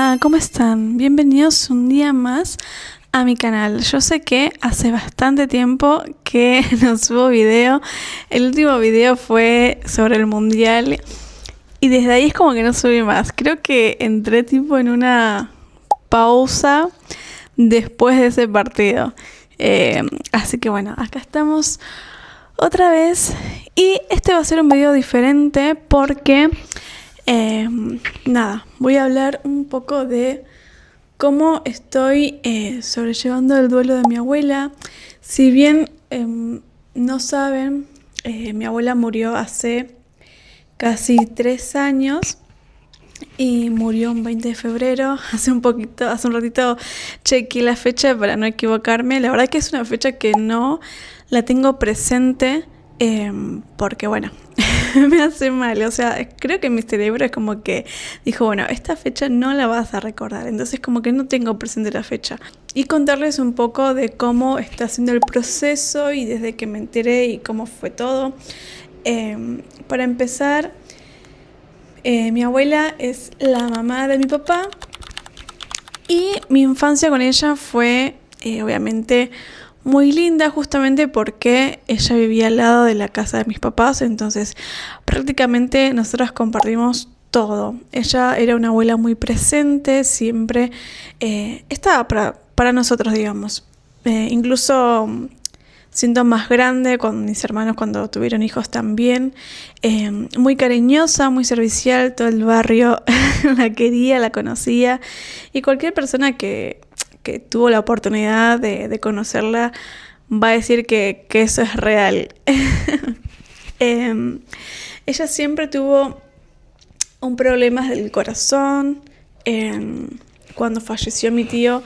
Hola, ¿cómo están? Bienvenidos un día más a mi canal. Yo sé que hace bastante tiempo que no subo video. El último video fue sobre el mundial y desde ahí es como que no subí más. Creo que entré tipo en una pausa después de ese partido. Así que bueno, acá estamos otra vez y este va a ser un video diferente porque voy a hablar un poco de cómo estoy sobrellevando el duelo de mi abuela. Si bien no saben, mi abuela murió hace casi 3 años y murió un 20 de febrero. Hace un ratito chequeé la fecha para no equivocarme. La verdad que es una fecha que no la tengo presente porque bueno, me hace mal. O sea, creo que mi cerebro es como que dijo, bueno, esta fecha no la vas a recordar. Entonces como que no tengo presente la fecha. Y contarles un poco de cómo está haciendo el proceso y desde que me enteré y cómo fue todo. Para empezar, mi abuela es la mamá de mi papá y mi infancia con ella fue obviamente muy linda, justamente porque ella vivía al lado de la casa de mis papás, entonces prácticamente nosotros compartimos todo. Ella era una abuela muy presente, siempre estaba para nosotros, digamos. Incluso siendo más grande, con mis hermanos cuando tuvieron hijos también, muy cariñosa, muy servicial, todo el barrio la quería, la conocía, y cualquier persona que tuvo la oportunidad de conocerla va a decir que eso es real. Ella siempre tuvo un problema del corazón. Cuando falleció mi tío,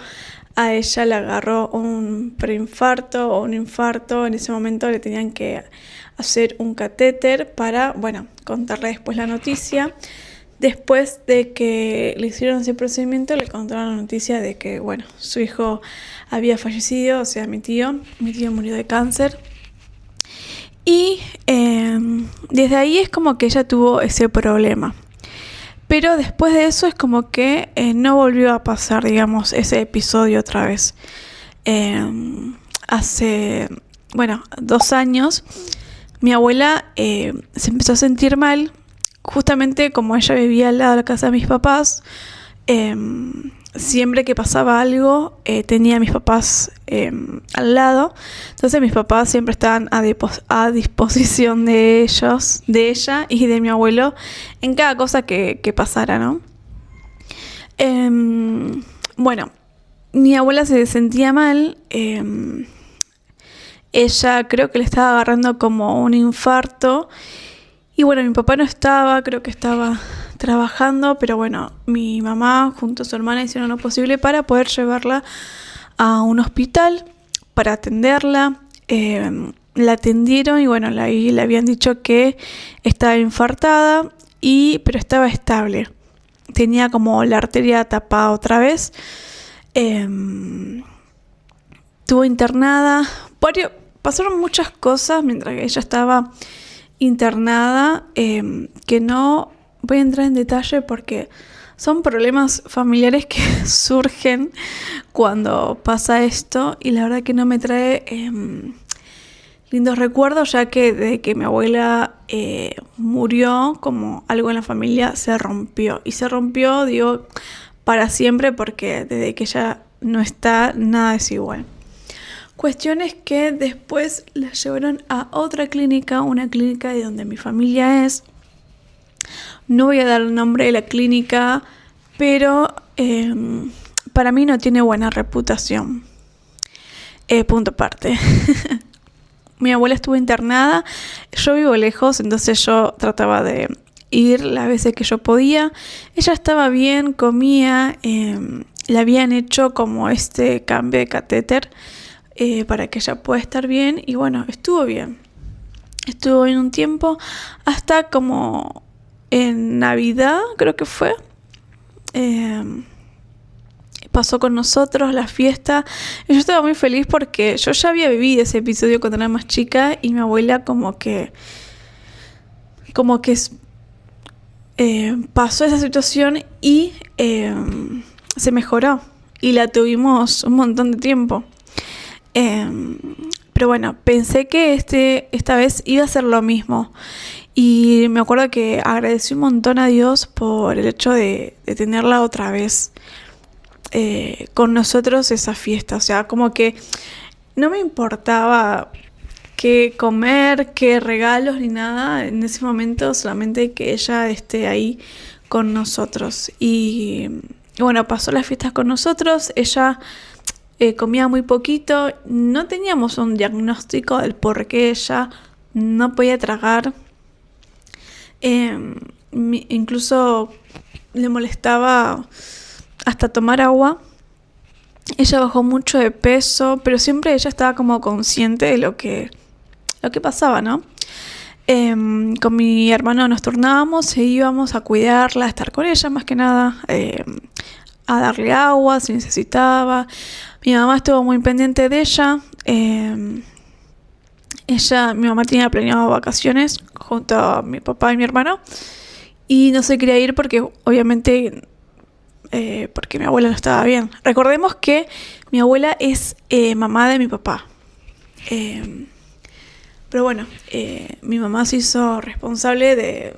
a ella le agarró un preinfarto o un infarto. En ese momento le tenían que hacer un catéter para, bueno, contarle después la noticia. Después de que le hicieron ese procedimiento, le contaron la noticia de que, bueno, su hijo había fallecido, o sea, mi tío murió de cáncer. Y desde ahí es como que ella tuvo ese problema. Pero después de eso es como que no volvió a pasar, digamos, ese episodio otra vez. Hace, 2 años, mi abuela se empezó a sentir mal. Justamente como ella vivía al lado de la casa de mis papás, siempre que pasaba algo, tenía a mis papás al lado. Entonces mis papás siempre estaban a disposición de ella y de mi abuelo en cada cosa que pasara, ¿no? Mi abuela se sentía mal. Ella creo que le estaba agarrando como un infarto. Y bueno, mi papá no estaba, creo que estaba trabajando, pero bueno, mi mamá junto a su hermana hicieron lo posible para poder llevarla a un hospital para atenderla. La atendieron y bueno, ahí le habían dicho que estaba infartada, pero estaba estable. Tenía como la arteria tapada otra vez. Estuvo internada. Pasaron muchas cosas mientras que ella estaba internada, que no voy a entrar en detalle porque son problemas familiares que surgen cuando pasa esto, y la verdad que no me trae lindos recuerdos, ya que desde que mi abuela murió, como algo en la familia se rompió, y se rompió, digo, para siempre, porque desde que ella no está, nada es igual. Cuestiones que después la llevaron a otra clínica, una clínica de donde mi familia es. No voy a dar el nombre de la clínica, pero para mí no tiene buena reputación. Punto aparte. Mi abuela estuvo internada, yo vivo lejos, entonces yo trataba de ir las veces que yo podía. Ella estaba bien, comía, le habían hecho como este cambio de catéter para que ella pueda estar bien, y bueno, estuvo bien un tiempo, hasta como en Navidad creo que fue, pasó con nosotros la fiesta, y yo estaba muy feliz porque yo ya había vivido ese episodio cuando era más chica, y mi abuela como que pasó esa situación y se mejoró y la tuvimos un montón de tiempo. Pero bueno, pensé que esta vez iba a ser lo mismo. Y me acuerdo que agradecí un montón a Dios por el hecho de tenerla otra vez con nosotros esa fiesta. O sea, como que no me importaba qué comer, qué regalos ni nada. En ese momento solamente que ella esté ahí con nosotros. Y bueno, pasó las fiestas con nosotros. Ella comía muy poquito. No teníamos un diagnóstico del por qué ella no podía tragar. Incluso le molestaba hasta tomar agua. Ella bajó mucho de peso, pero siempre ella estaba como consciente de lo que pasaba, ¿no? Con mi hermano nos turnábamos e íbamos a cuidarla, a estar con ella más que nada, a darle agua si necesitaba. Mi mamá estuvo muy pendiente de ella. Mi mamá tenía planeado vacaciones junto a mi papá y mi hermano y no se quería ir porque obviamente porque mi abuela no estaba bien. Recordemos que mi abuela es mamá de mi papá. Pero bueno, mi mamá se hizo responsable de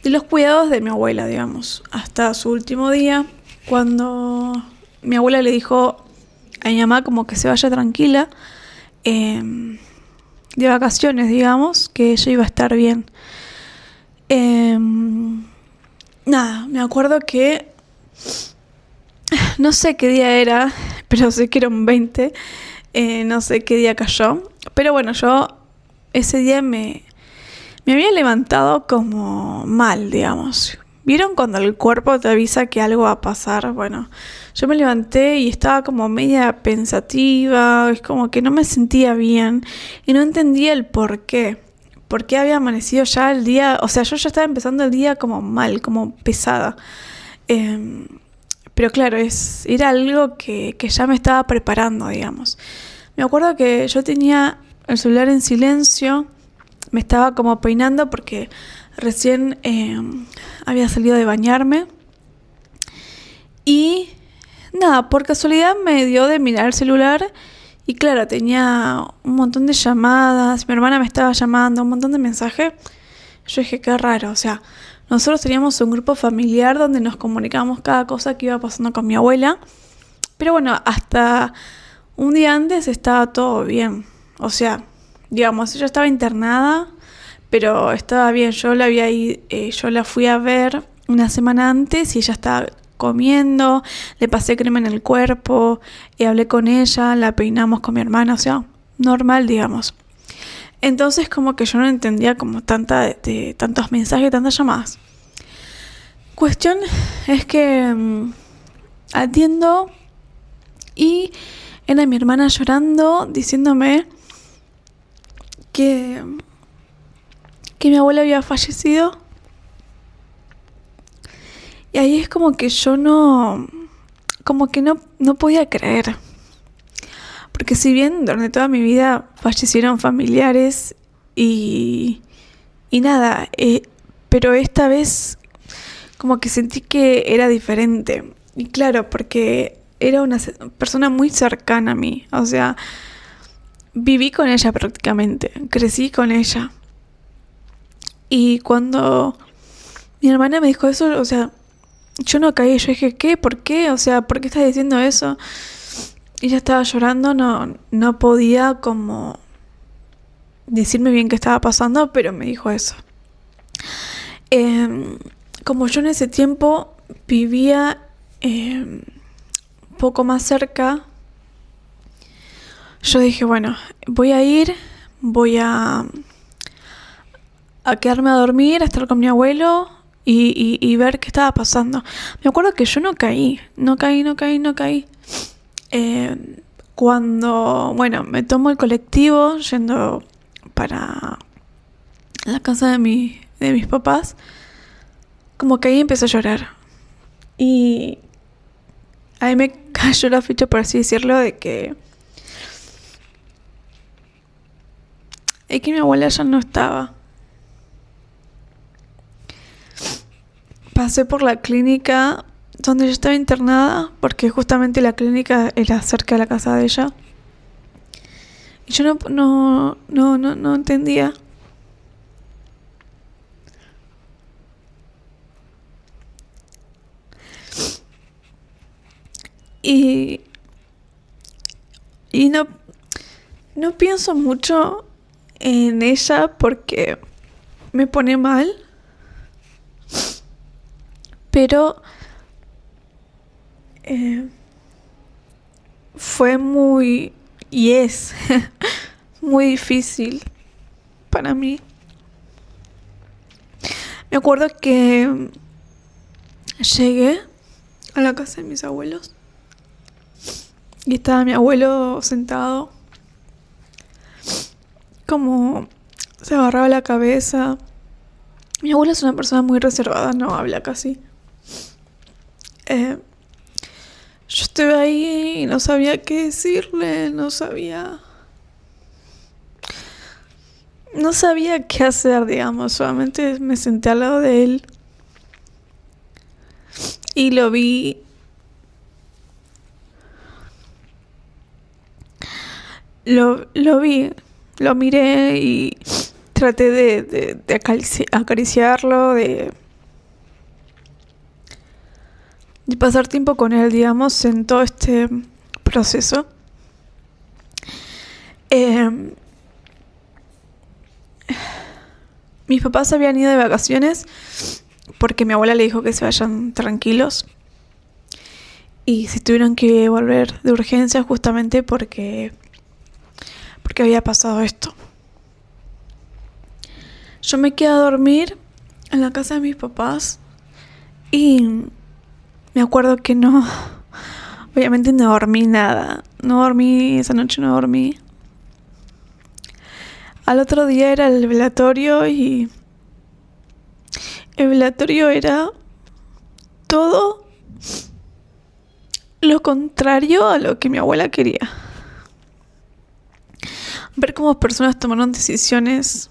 los cuidados de mi abuela, digamos, hasta su último día, cuando mi abuela le dijo a mi mamá como que se vaya tranquila, de vacaciones, digamos, que ella iba a estar bien. Nada, me acuerdo que no sé qué día era, pero sé que era un 20, no sé qué día cayó, pero bueno, yo ese día me había levantado como mal, digamos. ¿Vieron cuando el cuerpo te avisa que algo va a pasar? Bueno, yo me levanté y estaba como media pensativa, es como que no me sentía bien y no entendía el por qué. ¿Por qué había amanecido ya el día? O sea, yo ya estaba empezando el día como mal, como pesada. Pero claro, era algo que ya me estaba preparando, digamos. Me acuerdo que yo tenía el celular en silencio, me estaba como peinando porque recién había salido de bañarme. Y nada, por casualidad me dio de mirar el celular y claro, tenía un montón de llamadas, mi hermana me estaba llamando, un montón de mensajes. Yo dije, qué raro, o sea, nosotros teníamos un grupo familiar donde nos comunicábamos cada cosa que iba pasando con mi abuela. Pero bueno, hasta un día antes estaba todo bien. O sea, digamos, ella estaba internada, pero estaba bien. Yo la fui a ver una semana antes y ella estaba comiendo, le pasé crema en el cuerpo, hablé con ella, la peinamos con mi hermana, o sea, normal, digamos. Entonces como que yo no entendía como tantos mensajes, tantas llamadas. Cuestión es que atiendo y era mi hermana llorando, diciéndome que mi abuela había fallecido. Y ahí es como que yo no podía creer. Porque si bien durante toda mi vida fallecieron familiares y nada, pero esta vez como que sentí que era diferente. Y claro, porque era una persona muy cercana a mí. O sea, viví con ella prácticamente, crecí con ella. Y cuando mi hermana me dijo eso, o sea, yo no caí, yo dije, ¿qué? ¿Por qué? O sea, ¿por qué estás diciendo eso? Y ella estaba llorando, no podía como decirme bien qué estaba pasando, pero me dijo eso. Como yo en ese tiempo vivía un poco más cerca, yo dije, bueno, voy a quedarme a dormir, a estar con mi abuelo y ver qué estaba pasando. Me acuerdo que yo no caí. Cuando, bueno, me tomo el colectivo yendo para la casa de mis papás, como que ahí empecé a llorar. Y ahí me cayó la ficha, por así decirlo, de que mi abuela ya no estaba. Pasé por la clínica donde yo estaba internada, porque justamente la clínica era cerca de la casa de ella. Y yo no entendía. Y, y no pienso mucho en ella porque me pone mal, pero fue muy, y es muy difícil para mí. Me acuerdo que llegué a la casa de mis abuelos y estaba mi abuelo sentado, como se agarraba la cabeza. Mi abuelo es una persona muy reservada, no habla casi. Yo estuve ahí y no sabía qué decirle, no sabía qué hacer, digamos. Solamente me senté al lado de él y lo vi. Lo vi, lo miré y traté de acariciarlo, de pasar tiempo con él, digamos, en todo este proceso. Mis papás habían ido de vacaciones porque mi abuela le dijo que se vayan tranquilos y se tuvieron que volver de urgencia justamente porque había pasado esto. Yo me quedé a dormir en la casa de mis papás y me acuerdo que obviamente no dormí nada. Esa noche no dormí. Al otro día era el velatorio y el velatorio era todo lo contrario a lo que mi abuela quería. Ver cómo personas tomaron decisiones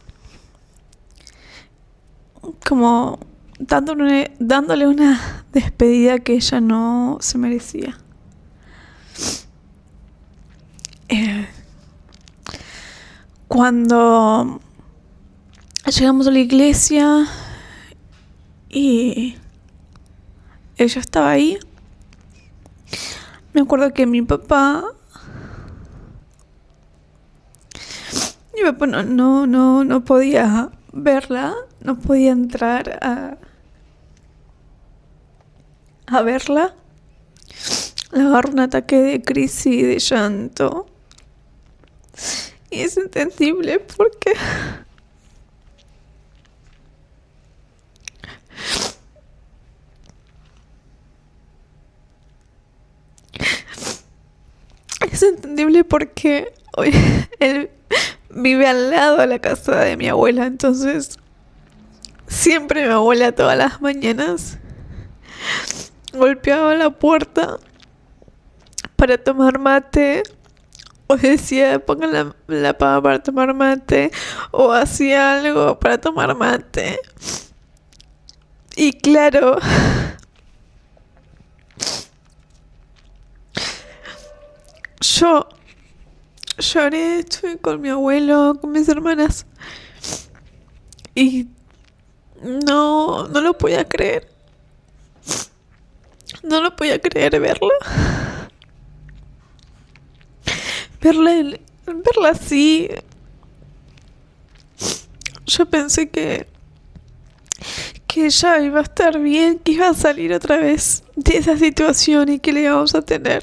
como dándole una despedida que ella no se merecía. Cuando llegamos a la iglesia y ella estaba ahí, me acuerdo que mi papá no podía verla, no podía entrar a verla. Le agarró un ataque de crisis y de llanto. Y es entendible porque hoy él vive al lado de la casa de mi abuela, entonces siempre mi abuela todas las mañanas golpeaba la puerta para tomar mate, o decía pongan la pava para tomar mate, o hacía algo para tomar mate. Y claro, yo lloré, estuve con mi abuelo, con mis hermanas y no lo podía creer. No lo podía creer verla así. Yo pensé que ella iba a estar bien, que iba a salir otra vez de esa situación y que le íbamos a tener.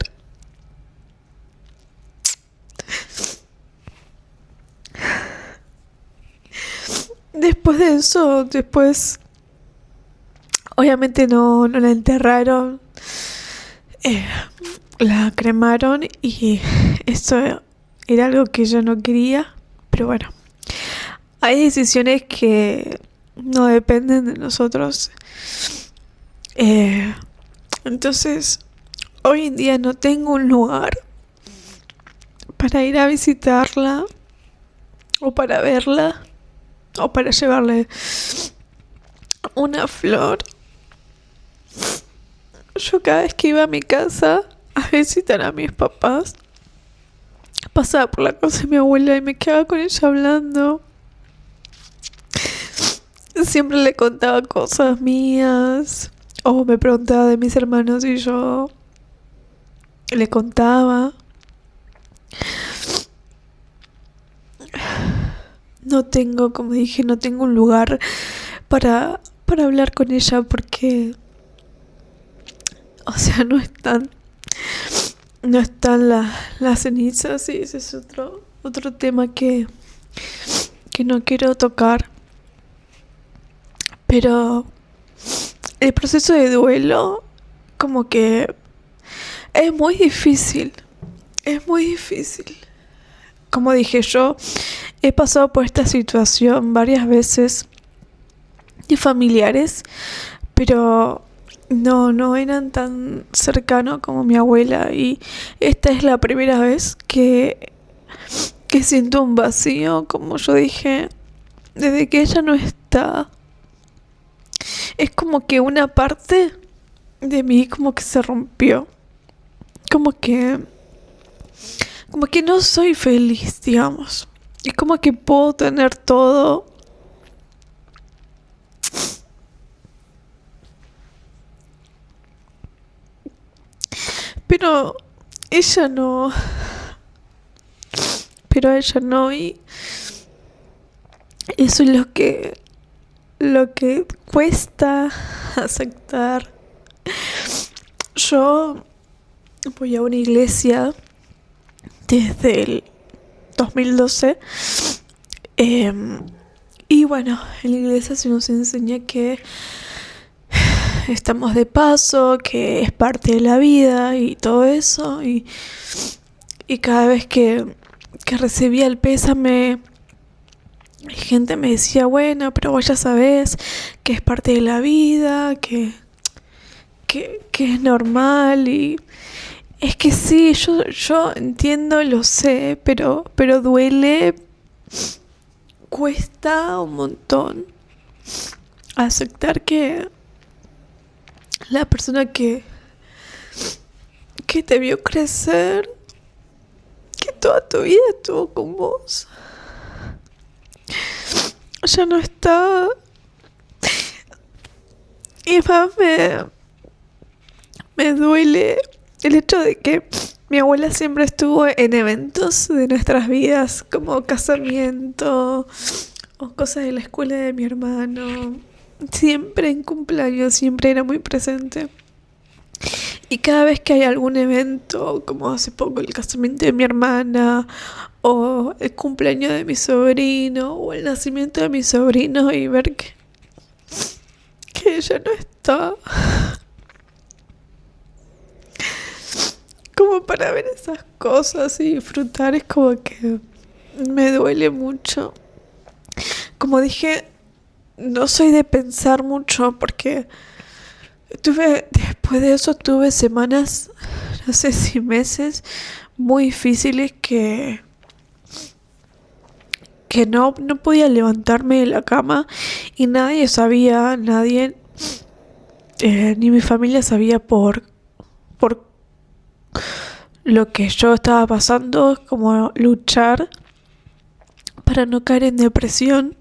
Después de eso, obviamente no la enterraron, la cremaron y eso era algo que yo no quería, pero bueno, hay decisiones que no dependen de nosotros. Entonces, hoy en día no tengo un lugar para ir a visitarla o para verla o para llevarle una flor. yo cada vez que iba a mi casa a visitar a mis papás, pasaba por la casa de mi abuela y me quedaba con ella hablando. Siempre le contaba cosas mías o me preguntaba de mis hermanos y yo le contaba. No tengo, como dije, no tengo un lugar para hablar con ella porque, o sea, no están las cenizas y ese es otro tema que no quiero tocar. Pero el proceso de duelo, como que es muy difícil. Es muy difícil. Como dije, yo he pasado por esta situación varias veces de familiares, pero no eran tan cercanos como mi abuela. Y esta es la primera vez que siento un vacío, como yo dije, desde que ella no está. Es como que una parte de mí como que se rompió. Como que no soy feliz, digamos. Es como que puedo tener todo. Pero ella no. Pero ella no. Y eso es lo que cuesta aceptar. Yo voy a una iglesia desde el 2012. Y bueno, en la iglesia se nos enseña que estamos de paso, que es parte de la vida y todo eso. Y cada vez que recibía el pésame, gente me decía, bueno, pero vos ya sabés que es parte de la vida, que es normal. Y es que sí, yo entiendo, lo sé, pero duele, cuesta un montón aceptar que la persona que te vio crecer, que toda tu vida estuvo con vos, ya no está. Y más me duele el hecho de que mi abuela siempre estuvo en eventos de nuestras vidas, como casamiento o cosas de la escuela de mi hermano. Siempre en cumpleaños, siempre era muy presente. Y cada vez que hay algún evento, como hace poco el casamiento de mi hermana, o el cumpleaños de mi sobrino, o el nacimiento de mi sobrino, y ver que ella no está, como para ver esas cosas y disfrutar, es como que me duele mucho. Como dije, no soy de pensar mucho porque después de eso tuve semanas, no sé si meses, muy difíciles que no podía levantarme de la cama y nadie sabía, ni mi familia sabía por lo que yo estaba pasando, como luchar para no caer en depresión.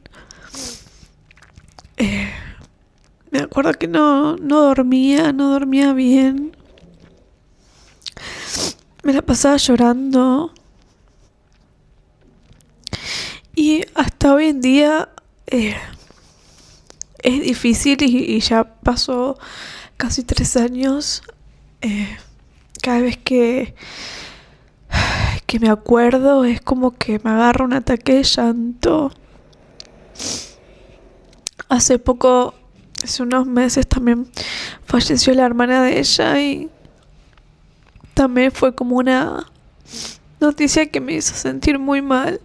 Me acuerdo que no dormía bien. Me la pasaba llorando. Y hasta hoy en día es difícil y ya pasó casi 3 años. Cada vez que me acuerdo es como que me agarra un ataque de llanto. Hace unos meses también falleció la hermana de ella y también fue como una noticia que me hizo sentir muy mal.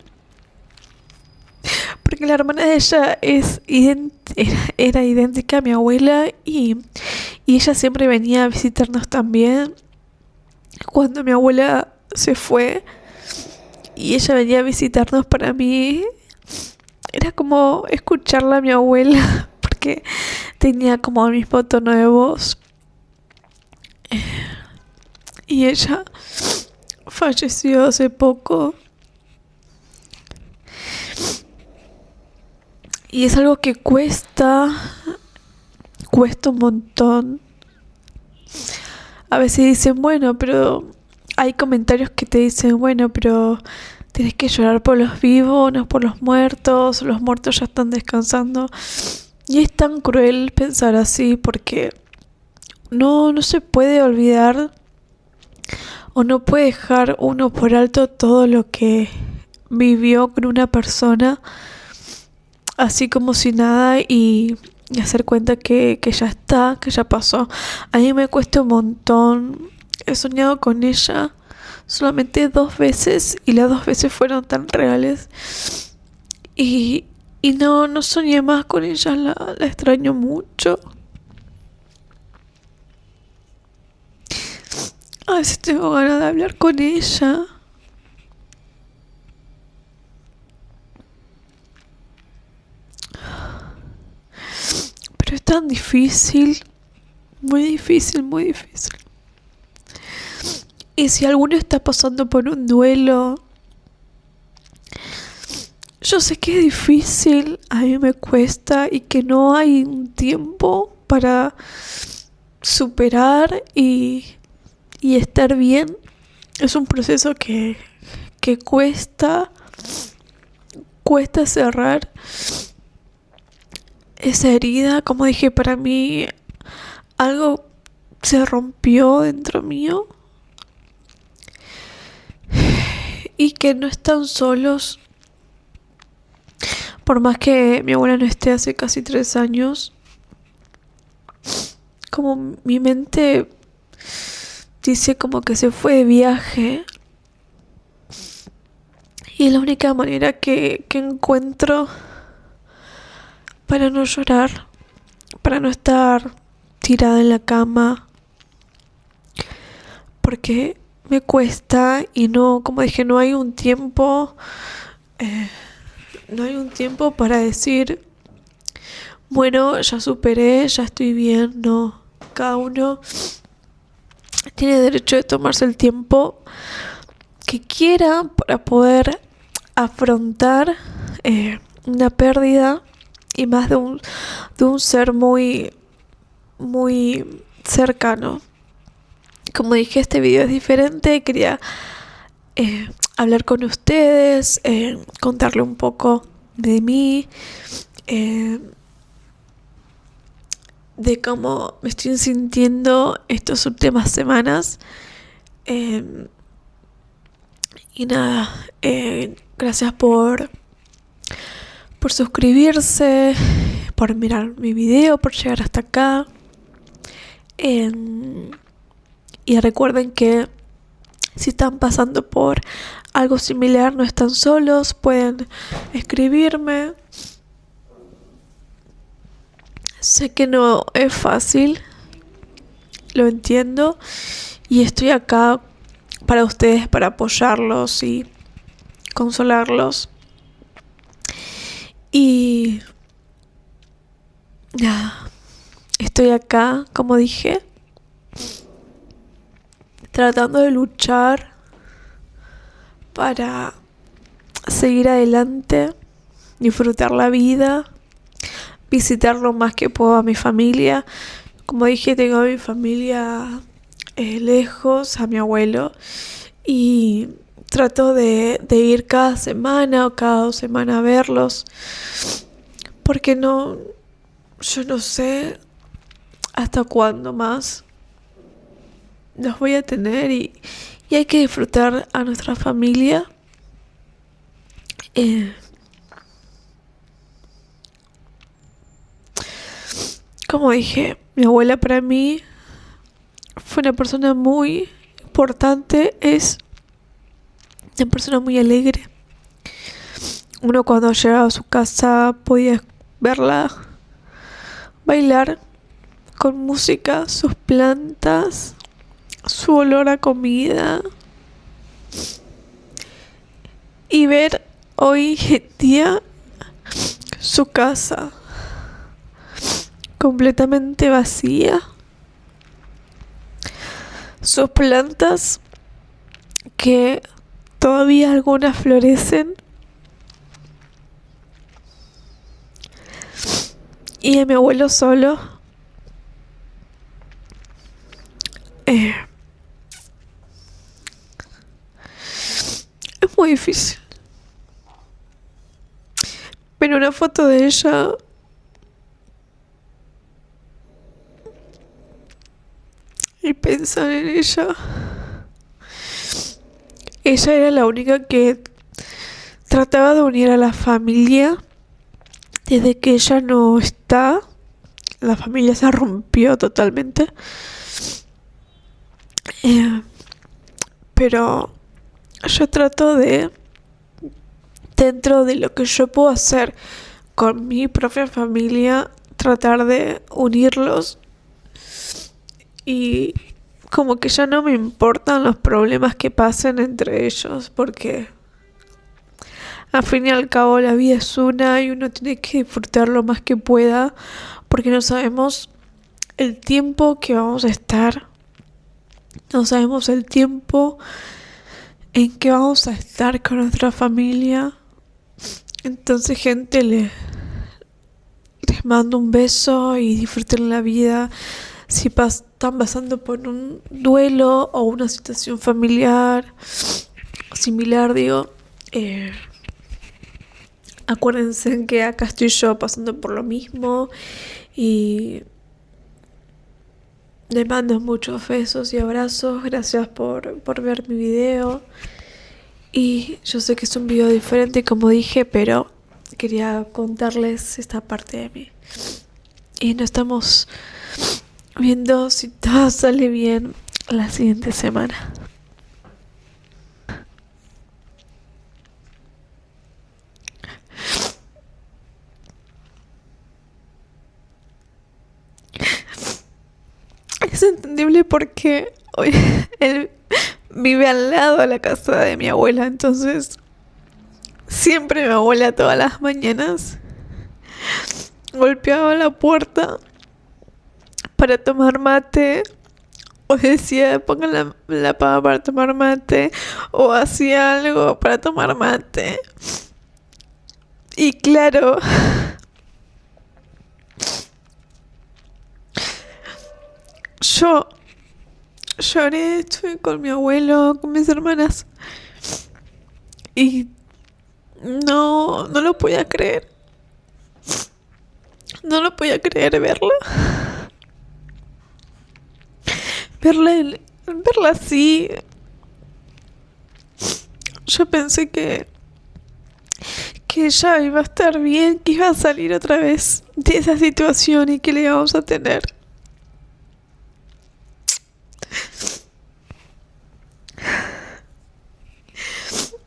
Porque la hermana de ella era idéntica a mi abuela y ella siempre venía a visitarnos también. Cuando mi abuela se fue y ella venía a visitarnos, para mí era como escucharla a mi abuela porque tenía como el mismo tono de voz. y ella falleció hace poco. Y es algo que cuesta un montón. A veces dicen, bueno, pero hay comentarios que te dicen, bueno, pero tienes que llorar por los vivos, no por los muertos ya están descansando. Y es tan cruel pensar así porque no se puede olvidar o no puede dejar uno por alto todo lo que vivió con una persona así como si nada y hacer cuenta que ya está, que ya pasó. A mí me cuesta un montón. He soñado con ella solamente 2 veces y las 2 veces fueron tan reales. Y no soñé más con ella, la extraño mucho. A veces tengo ganas de hablar con ella. Pero es tan difícil, muy difícil, muy difícil. Y si alguno está pasando por un duelo, yo sé que es difícil, a mí me cuesta y que no hay un tiempo para superar y estar bien. Es un proceso que cuesta cerrar esa herida. Como dije, para mí algo se rompió dentro mío y que no están solos. Por más que mi abuela no esté hace casi 3 años, como mi mente dice como que se fue de viaje. Y es la única manera que encuentro para no llorar, para no estar tirada en la cama, porque me cuesta y no, como dije, no hay un tiempo, no hay un tiempo para decir, bueno, ya superé, ya estoy bien. No, cada uno tiene derecho de tomarse el tiempo que quiera para poder afrontar una pérdida y más de un ser muy cercano. Como dije, este video es diferente. Quería hablar con ustedes, contarle un poco de mí, de cómo me estoy sintiendo estas últimas semanas. Y nada, gracias por suscribirse, por mirar mi video, por llegar hasta acá. Y recuerden que si están pasando por algo similar, no están solos, pueden escribirme. Sé que no es fácil, lo entiendo, y estoy acá para ustedes, para apoyarlos y consolarlos. Y nada, estoy acá, como dije, tratando de luchar para seguir adelante, disfrutar la vida, visitar lo más que puedo a mi familia. Como dije, tengo a mi familia lejos, a mi abuelo, y trato de ir cada semana o cada 2 semanas a verlos, porque yo no sé hasta cuándo más los voy a tener y hay que disfrutar a nuestra familia. Como dije, mi abuela para mí fue una persona muy importante, es una persona muy alegre. Uno cuando llegaba a su casa podía verla bailar con música, sus plantas, su olor a comida, y ver hoy en día su casa completamente vacía, sus plantas, que todavía algunas florecen, y a mi abuelo solo. Es muy difícil. Ver una foto de ella y pensar en ella. Ella era la única que trataba de unir a la familia. Desde que ella no está, la familia se rompió totalmente. Pero yo trato de, dentro de lo que yo puedo hacer con mi propia familia, tratar de unirlos. Y como que ya no me importan los problemas que pasen entre ellos, porque al fin y al cabo la vida es una y uno tiene que disfrutar lo más que pueda, porque no sabemos el tiempo que vamos a estar, no sabemos el tiempo en que vamos a estar con nuestra familia. Entonces, gente, les mando un beso y disfruten la vida. Si están pasando por un duelo o una situación familiar similar, digo, acuérdense que acá estoy yo pasando por lo mismo y les mando muchos besos y abrazos. Gracias por ver mi video. Y yo sé que es un video diferente, como dije, pero quería contarles esta parte de mí. Y nos estamos viendo, si todo sale bien, la siguiente semana. Es entendible porque hoy él vive al lado de la casa de mi abuela, entonces siempre mi abuela todas las mañanas golpeaba la puerta para tomar mate, o decía pongan la pava para tomar mate, o hacía algo para tomar mate. Y claro, yo lloré, estuve con mi abuelo, con mis hermanas, y no lo podía creer. No lo podía creer verla. Verla así. Yo pensé que ella iba a estar bien, que iba a salir otra vez de esa situación y que le íbamos a tener.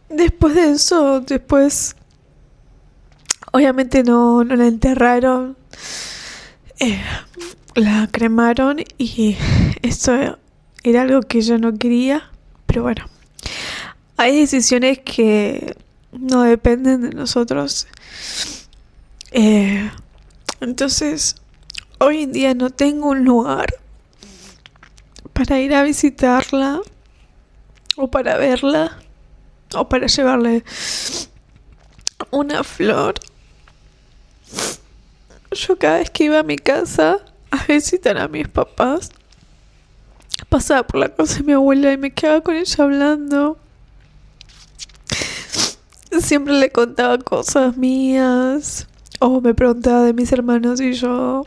Después de eso, obviamente no la enterraron, la cremaron y eso era algo que yo no quería, pero bueno, hay decisiones que no dependen de nosotros. Entonces, hoy en día no tengo un lugar para ir a visitarla o para verla o para llevarle una flor. Yo cada vez que iba a mi casa a visitar a mis papás, pasaba por la casa de mi abuela y me quedaba con ella hablando. Siempre le contaba cosas mías o me preguntaba de mis hermanos y yo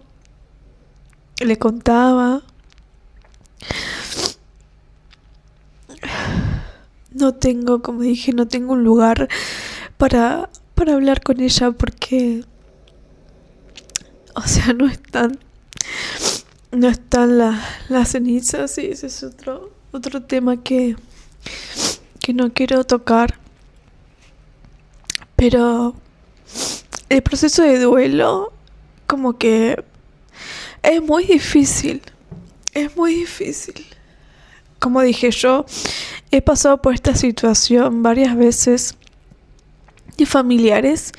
le contaba. No tengo, como dije, no tengo un lugar para hablar con ella porque, o sea, no están las cenizas y ese es otro tema que no quiero tocar. Pero el proceso de duelo como que es muy difícil. Es muy difícil. Como dije, yo he pasado por esta situación varias veces de familiares,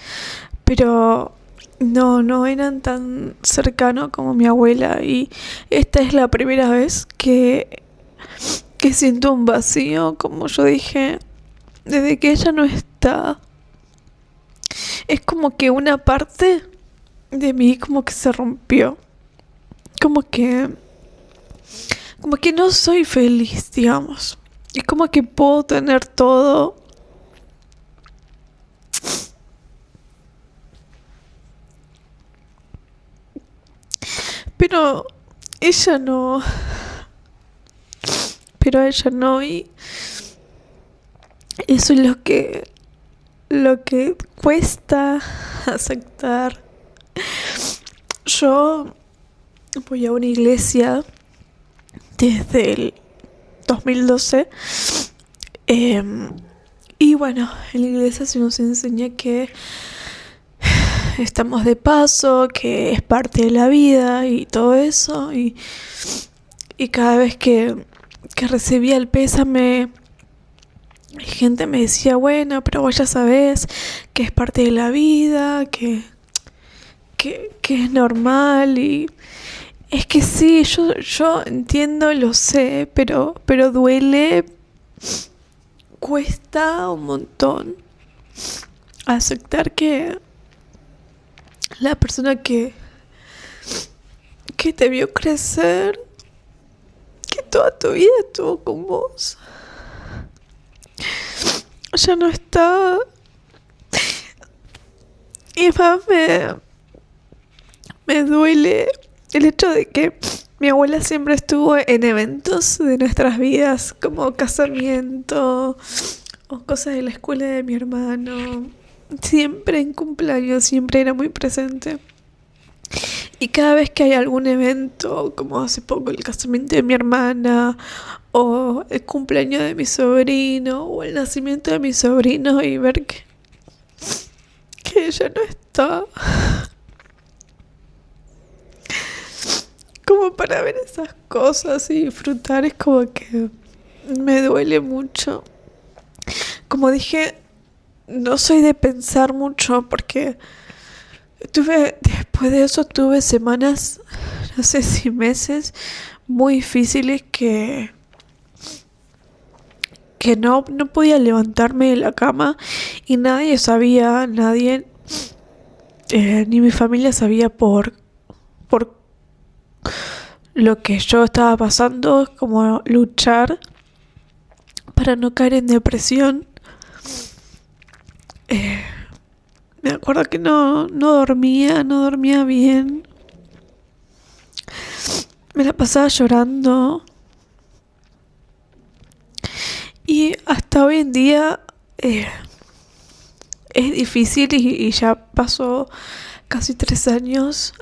pero no eran tan cercanos como mi abuela, y esta es la primera vez que y siento un vacío, como yo dije, desde que ella no está. Es como que una parte de mí como que se rompió. Como que... Como que no soy feliz, digamos. Es como que puedo tener todo. Pero ella no. Pero ella no. Y eso es lo que cuesta aceptar. Yo voy a una iglesia desde el 2012. Y bueno, en la iglesia se nos enseña que estamos de paso, que es parte de la vida y todo eso. Y cada vez que recibía el pésame, gente me decía, bueno, pero vos ya sabés que es parte de la vida, que es normal. Y es que sí, yo entiendo, lo sé, pero duele, cuesta un montón aceptar que la persona que te vio crecer, que toda tu vida estuvo con vos, ya no está. Y más me duele el hecho de que mi abuela siempre estuvo en eventos de nuestras vidas, como casamiento o cosas de la escuela de mi hermano. Siempre en cumpleaños, siempre era muy presente. Y cada vez que hay algún evento, como hace poco el casamiento de mi hermana, o el cumpleaños de mi sobrino, o el nacimiento de mi sobrino, y ver que ella no está, como para ver esas cosas y disfrutar, es como que me duele mucho. Como dije, no soy de pensar mucho porque después de eso tuve semanas, no sé si meses, muy difíciles que no podía levantarme de la cama y nadie sabía, ni mi familia sabía por lo que yo estaba pasando, como luchar para no caer en depresión. Me acuerdo que no dormía bien. Me la pasaba llorando. Y hasta hoy en día es difícil y ya pasó casi 3 años.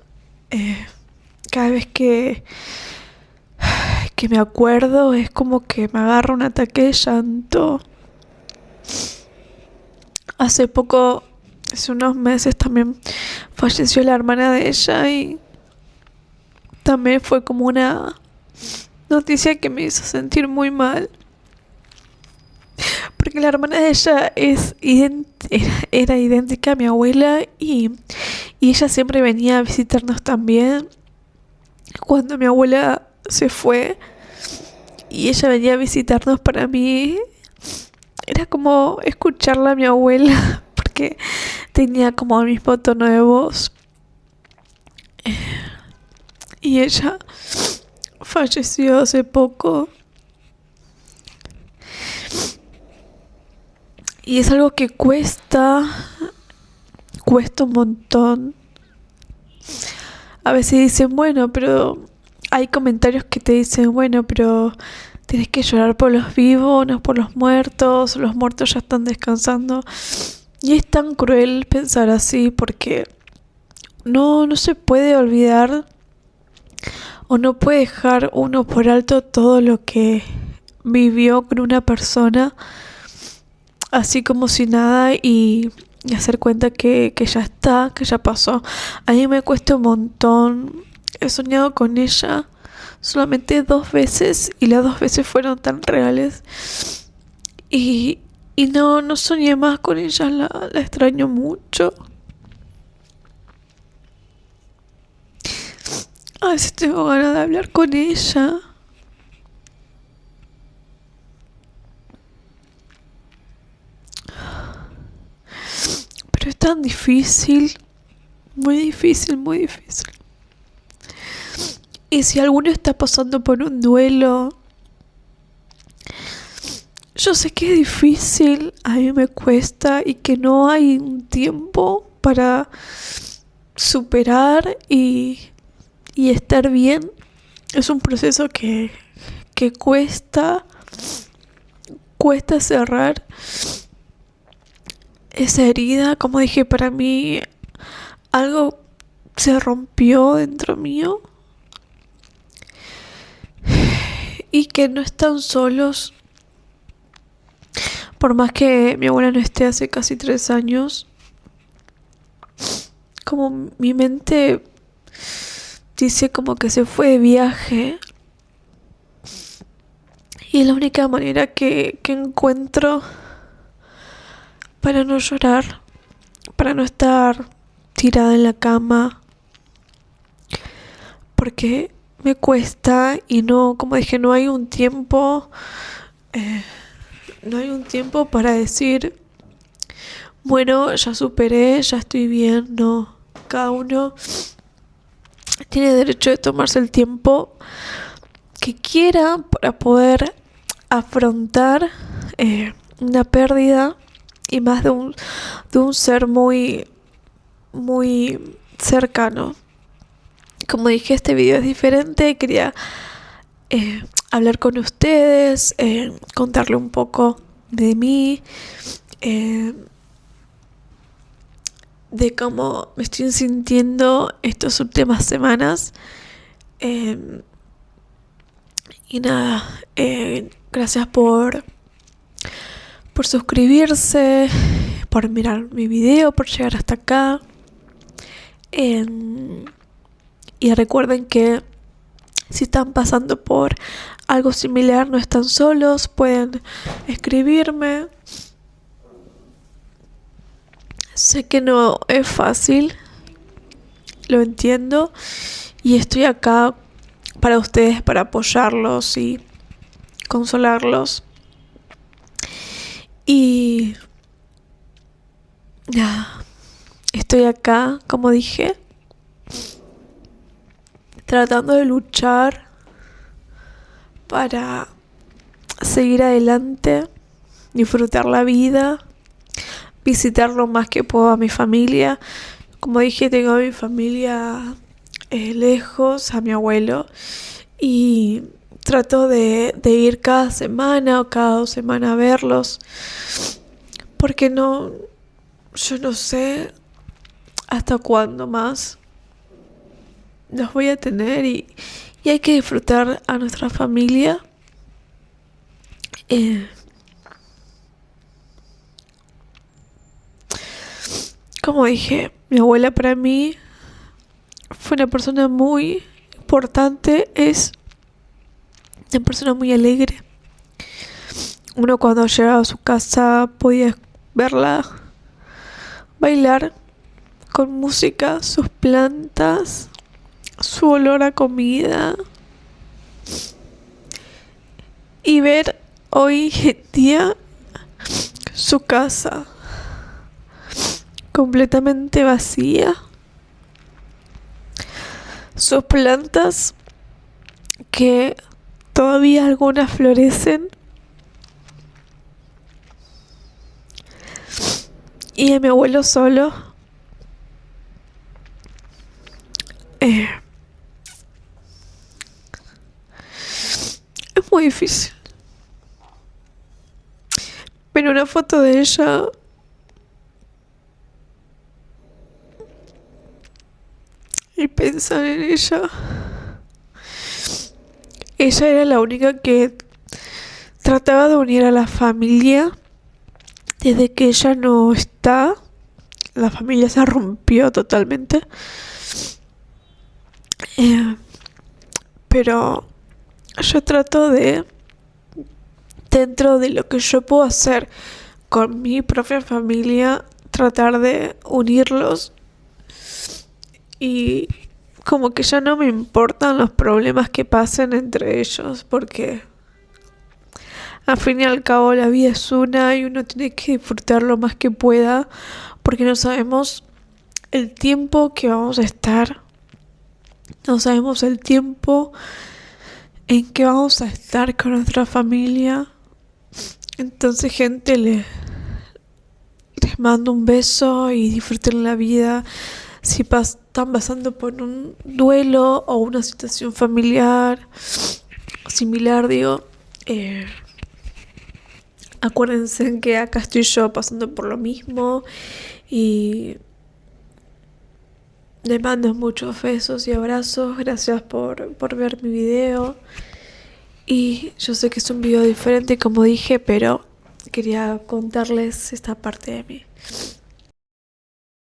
Cada vez que me acuerdo es como que me agarra un ataque de llanto. Hace poco, hace unos meses también falleció la hermana de ella y también fue como una noticia que me hizo sentir muy mal. Porque la hermana de ella era idéntica a mi abuela y ella siempre venía a visitarnos también. Cuando mi abuela se fue y ella venía a visitarnos, para mí era como escucharla a mi abuela porque tenía como el mismo tono de voz. Y ella falleció hace poco. Y es algo que cuesta un montón. A veces dicen, bueno, pero hay comentarios que te dicen, bueno, pero tienes que llorar por los vivos, no por los muertos ya están descansando. Y es tan cruel pensar así porque no se puede olvidar o no puede dejar uno por alto todo lo que vivió con una persona así como si nada y hacer cuenta que ya está, que ya pasó. A mí me cuesta un montón. He soñado con ella solamente 2 veces y las 2 veces fueron tan reales. Y no soñé más con ella, la extraño mucho. A veces tengo ganas de hablar con ella. tan difícil, muy difícil, muy difícil. Y si alguno está pasando por un duelo, yo sé que es difícil, a mí me cuesta y que no hay un tiempo para superar y estar bien. Es un proceso que cuesta cerrar esa herida. Como dije, para mí algo se rompió dentro mío y que no están solos. Por más que mi abuela no esté hace casi 3 años, como mi mente dice como que se fue de viaje. Y es la única manera que encuentro para no llorar, para no estar tirada en la cama, porque me cuesta y no, como dije, no hay un tiempo, para decir, bueno, ya superé, ya estoy bien. No, cada uno tiene derecho de tomarse el tiempo que quiera para poder afrontar una pérdida, y más de un ser muy, muy cercano. Como dije, este video es diferente. Quería hablar con ustedes, contarle un poco de mí, de cómo me estoy sintiendo estas últimas semanas. Y nada, gracias por suscribirse, por mirar mi video, por llegar hasta acá. Y recuerden que si están pasando por algo similar, no están solos, pueden escribirme. Sé que no es fácil, lo entiendo, y estoy acá para ustedes, para apoyarlos y consolarlos. Y nada, estoy acá, como dije, tratando de luchar para seguir adelante, disfrutar la vida, visitar lo más que puedo a mi familia. Como dije, tengo a mi familia lejos, a mi abuelo, y trato de ir cada semana o cada 2 semanas a verlos, porque yo no sé hasta cuándo más los voy a tener, y hay que disfrutar a nuestra familia. Como dije, mi abuela para mí fue una persona muy importante, es una persona muy alegre. Uno cuando llegaba a su casa podía verla bailar con música, sus plantas, su olor a comida, y ver hoy en día su casa completamente vacía, sus plantas que todavía algunas florecen, y a mi abuelo solo. Es muy difícil. Ver una foto de ella y pensar en ella. Ella era la única que trataba de unir a la familia. Desde que ella no está, la familia se rompió totalmente. Pero yo trato de, dentro de lo que yo puedo hacer con mi propia familia, tratar de unirlos, y como que ya no me importan los problemas que pasen entre ellos, porque al fin y al cabo la vida es una y uno tiene que disfrutar lo más que pueda, porque no sabemos el tiempo que vamos a estar, no sabemos el tiempo en que vamos a estar con nuestra familia. Entonces, gente, les mando un beso y disfruten la vida. Si están pasando por un duelo o una situación familiar similar, acuérdense que acá estoy yo pasando por lo mismo y les mando muchos besos y abrazos. Gracias por ver mi video. Y yo sé que es un video diferente, como dije, pero quería contarles esta parte de mí.